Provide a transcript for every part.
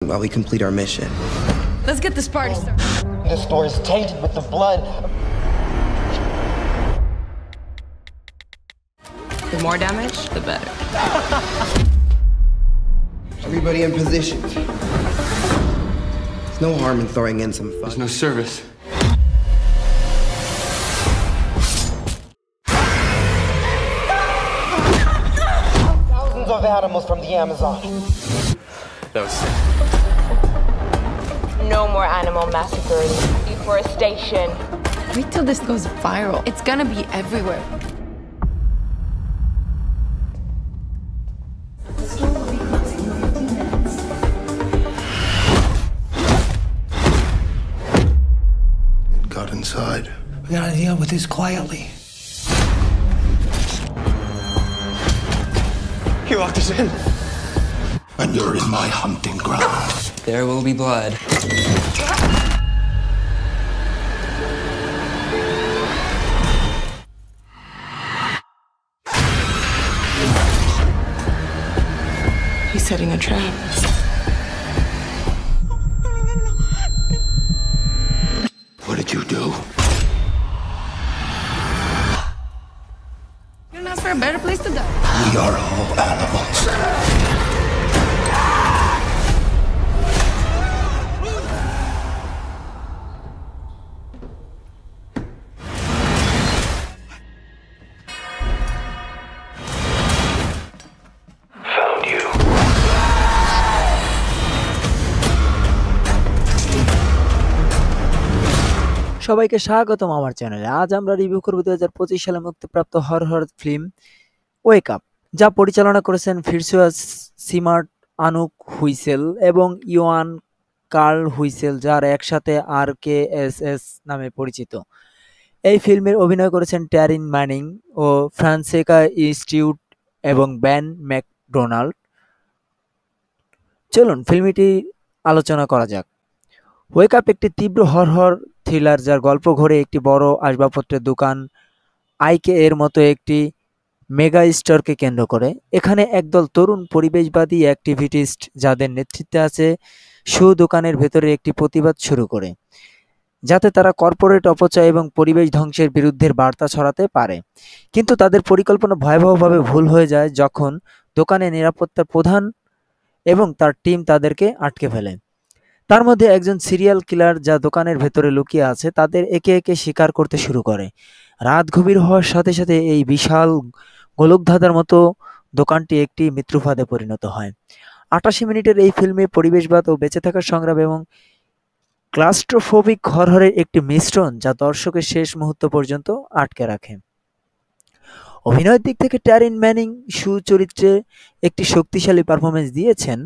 while we complete our mission. Let's get this party started. This store is tainted with the blood. The more damage, the better. Everybody in position. There's no harm in throwing in some fun. There's no service. Thousands of animals from the Amazon. That was sick. No more animal massacres, deforestation. Wait till this goes viral. It's gonna be everywhere. It got inside. We gotta deal with this quietly. He locked us in. And you're in my hunting ground. There will be blood. He's setting a trap. What did you do? You didn't ask for a better place to die. We are all animals. Found you. সবাইকে স্বাগতম আমার চ্যানেলে। আজ আমরা review করব 2025 সালে মুক্তিপ্রাপ্ত horror film wake up, যা পরিচালনা করেছেন ফিরসুয়াস সিমার্ট, আনুক হুইসেল এবং ইওয়ান কার্ল হুইসেল, যার একসাথে RKSS নামে পরিচিত। এই ফিল্মের অভিনয় করেছেন ট্যারিন ম্যানিং ও ফ্রান্সেকা স্টিউট এবং বেন ম্যাকডোনাল্ড। চলুন ফিল্মটি আলোচনা করা যাক। ওয়েক আপ একটি তীব্র হরর থ্রিলার, যার গল্প ঘোরে একটি বড় আসবাবপত্রের দোকান আইকে এর মতো একটি মেগা স্টোরকে কেন্দ্র করে। এখানে একদল তরুণ পরিবেশবাদী অ্যাক্টিভিস্ট, যাদের নেতৃত্বে আছে শু, দোকানের ভেতরে একটি প্রতিবাদ শুরু করে, যাতে তারা কর্পোরেট অপচয় এবং পরিবেশ ধ্বংসের বিরুদ্ধে বার্তা ছড়াতে পারে। কিন্তু তাদের পরিকল্পনা ভয়াবহভাবে ভুল হয়ে যায় যখন দোকানের নিরাপত্তার প্রধান এবং তার টিম তাদেরকে আটকে ফেলে। তার মধ্যে একজন সিরিয়াল কিলার, যা দোকানের ভেতরে লুকিয়ে আছে, তাদের একে একে শিকার করতে শুরু করে। রাত গভীর হওয়ার সাথে সাথে এই বিশাল গোলকধাঁধার মতো দোকানটি একটি মৃত্যুফাঁদে পরিণত হয়। ৮৮ মিনিটের এই ফিল্মে পরিবেশবাদ ও বেঁচে থাকার সংগ্রাম এবং ক্লাস্ট্রোফোবিক হররের একটি মিশ্রণ, যা দর্শকের শেষ মুহূর্ত পর্যন্ত আটকে রাখে। অভিনয়ের দিক থেকে ট্যারিন ম্যানিং শু চরিত্রে একটি শক্তিশালী পারফরমেন্স দিয়েছেন।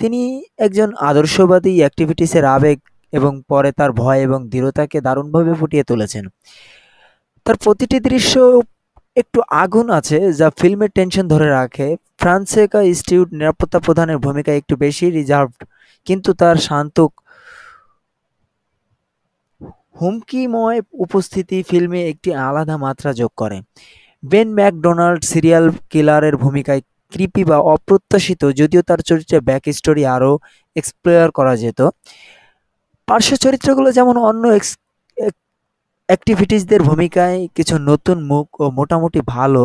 তিনি একজন আদর্শবাদী অ্যাক্টিভিটিসের আবেগ এবং পরে তার ভয় এবং দৃঢ়তাকে দারুণভাবে ফুটিয়ে তুলেছেন। তার প্রতিটি দৃশ্য একটু আগুন আছে, যা ফিল্মের টেনশন ধরে রাখে। ফ্রান্সেকা স্টিউট নিরাপত্তা প্রধানের ভূমিকা একটু বেশি রিজার্ভড, কিন্তু তার শান্ত হুমকিময় উপস্থিতি ফিল্মে একটি আলাদা মাত্রা যোগ করে। বেন ম্যাকডোনাল্ড সিরিয়াল কিলারের ভূমিকায় ক্রিপি বা অপ্রত্যাশিত, যদিও তার চরিত্রে ব্যাক স্টোরি আরও এক্সপ্লোর করা যেত। পার্শ্ব চরিত্রগুলো যেমন অন্য অ্যাক্টিভিটিসদের ভূমিকায় কিছু নতুন মুখ ও মোটামুটি ভালো,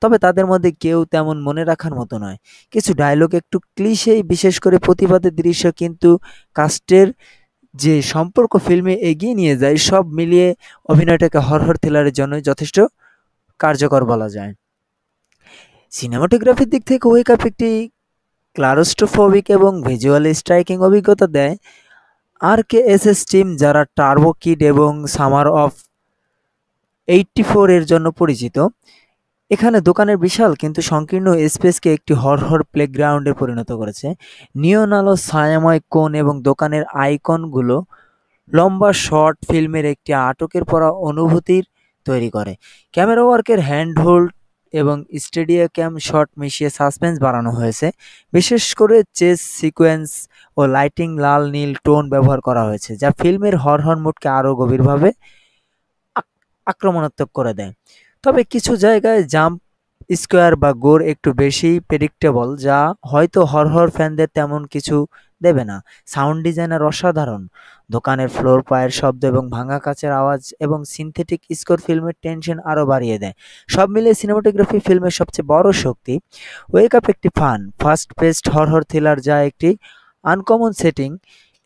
তবে তাদের মধ্যে কেউ তেমন মনে রাখার মতো নয়। কিছু ডায়লগ একটু ক্লিশেই, বিশেষ করে প্রতিবাদের দৃশ্য, কিন্তু কাস্টের যে সম্পর্ক ফিল্মে এগিয়ে নিয়ে যায়, সব মিলিয়ে অভিনয়টাকে হরর থ্রিলারের জন্য যথেষ্ট কার্যকর বলা যায়। সিনেমাটোগ্রাফির দিক থেকে ওয়েক আপ একটি ক্লাস্ট্রোফোবিক এবং ভিজুয়ালি স্ট্রাইকিং অভিজ্ঞতা দেয়। RKSS টিম, যারা টার্বো কিড এবং সামার অফ 84 এর জন্য পরিচিত, এখানে দোকানের বিশাল কিন্তু সংকীর্ণ স্পেসকে একটি হরর প্লেগ্রাউন্ডে পরিণত করেছে। নিয়ন আলো, ছায়াময় কোণ এবং দোকানের আইকনগুলো লম্বা শর্ট ফিল্মের একটি আটকের পড়া অনুভূতির তৈরি করে। ক্যামেরা ওয়ার্কের হ্যান্ডহোল্ড এবং স্টেডিয়া ক্যাম শট মিশিয়ে সাসপেন্স বাড়ানো হয়েছে। বিশেষ করে চেস সিকোয়েন্স ও লাইটিং লাল নীল টোন ব্যবহার করা হয়েছে, যা ফিল্মের হরর মুডকে আরও গভীরভাবে আক্রমণাত্মক করে দেয়। তবে কিছু জায়গায় জাম্প স্কোয়ার বা গোর একটু বেশি প্রেডিক্টেবল, যা হয়তো হরহর ফ্যানদের তেমন কিছু দেবে না। সাউন্ড ডিজাইনার অসাধারণ। দোকানের ফ্লোর, পায়ের শব্দ এবং ভাঙা কাচের আওয়াজ এবং সিনথেটিক স্কোর ফিল্মের টেনশন আরও বাড়িয়ে দেয়। সব মিলিয়ে সিনেমাটোগ্রাফি ফিল্মের সবচেয়ে বড় শক্তি। ওয়েক আপ একটি ফান, ফাস্ট পেস্ট হরহর থ্রিলার যা একটি আনকমন সেটিং,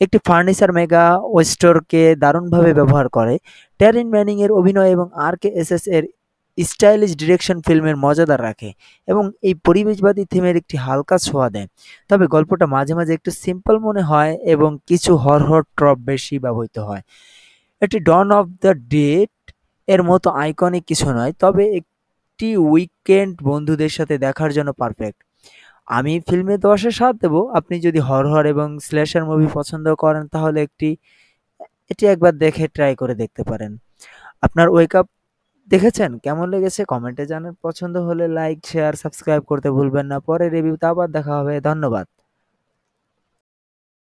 একটি ফার্নিচার মেগা ওয়েস্টরকে দারুণভাবে ব্যবহার করে। ট্যারিন ম্যানিং এর অভিনয় এবং RKSS এর স্টাইলিশ ডিরেকশন ফিল্মের মজাদার রাখে এবং এই পরিবেশবাদী থিমের একটি হালকা ছোঁয়া দেয়। তবে গল্পটা মাঝে মাঝে একটু সিম্পল মনে হয় এবং কিছু হরহর ট্রপ বেশি ব্যবহৃত হয়। এটি ডন অফ দ্য ডেড এর মতো আইকনিক কিছু নয়, তবে একটি উইকেন্ড বন্ধুদের সাথে দেখার জন্য পারফেক্ট। আমি ফিল্মে 10/7 দেবো। আপনি যদি হরহর এবং স্ল্যাশার মুভি পছন্দ করেন তাহলে এটি একবার দেখে ট্রাই করে দেখতে পারেন। আপনার ওয়েক আপ দেখেছেন, কেমন লেগেছে কমেন্টে জানান। পছন্দ হলে লাইক, শেয়ার, সাবস্ক্রাইব করতে ভুলবেন না। পরে রিভিউতে আবার দেখা হবে। ধন্যবাদ।